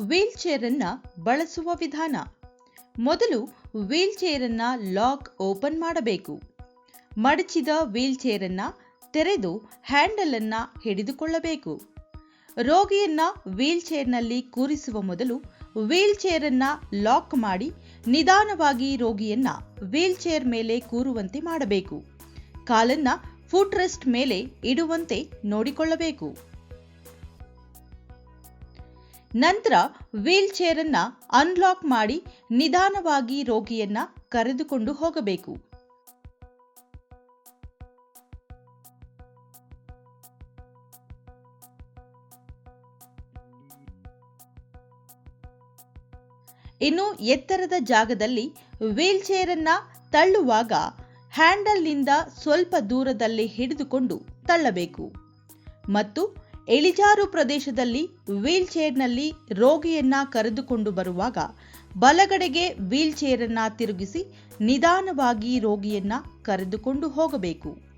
Wheel chair ಅನ್ನ ಬಳಸುವ ವಿಧಾನ. ಮೊದಲು ವೀಲ್ ಚೇರ್ ಅನ್ನ ಲಾಕ್ ಓಪನ್ ಮಾಡಬೇಕು. ಮಡಚಿದ ವೀಲ್ ಚೇರ್ ಅನ್ನ ತೆರೆದು ಹ್ಯಾಂಡಲ್ ಅನ್ನ ಹಿಡಿದುಕೊಳ್ಳಬೇಕು. ರೋಗಿಯನ್ನ ವೀಲ್ ಚೇರ್ನಲ್ಲಿ ಕೂರಿಸುವ ಮೊದಲು ವೀಲ್ ಚೇರ್ ಅನ್ನ ಲಾಕ್ ಮಾಡಿ ನಿಧಾನವಾಗಿ ರೋಗಿಯನ್ನ ವೀಲ್ ಚೇರ್ ಮೇಲೆ ಕೂರುವಂತೆ ಮಾಡಬೇಕು. ಕಾಲನ್ನ ಫುಟ್ ರೆಸ್ಟ್ ಮೇಲೆ ಇಡುವಂತೆ ನೋಡಿಕೊಳ್ಳಬೇಕು. ನಂತರ ವೀಲ್ ಚೇರ್ ಅನ್ನ ಅನ್ಲಾಕ್ ಮಾಡಿ ನಿಧಾನವಾಗಿ ರೋಗಿಯನ್ನ ಕರೆದುಕೊಂಡು ಹೋಗಬೇಕು. ಇನ್ನು ಎತ್ತರದ ಜಾಗದಲ್ಲಿ ವೀಲ್ ಚೇರ್ ಅನ್ನ ತಳ್ಳುವಾಗ ಹ್ಯಾಂಡಲ್ನಿಂದ ಸ್ವಲ್ಪ ದೂರದಲ್ಲಿ ಹಿಡಿದುಕೊಂಡು ತಳ್ಳಬೇಕು ಮತ್ತು ಇಳಿಜಾರು ಪ್ರದೇಶದಲ್ಲಿ ವೀಲ್ ಚೇರ್ನಲ್ಲಿ ರೋಗಿಯನ್ನ ಕರೆದುಕೊಂಡು ಬರುವಾಗ ಬಲಗಡೆಗೆ ವೀಲ್ ಚೇರ್ ಅನ್ನ ತಿರುಗಿಸಿ ನಿಧಾನವಾಗಿ ರೋಗಿಯನ್ನ ಕರೆದುಕೊಂಡು ಹೋಗಬೇಕು.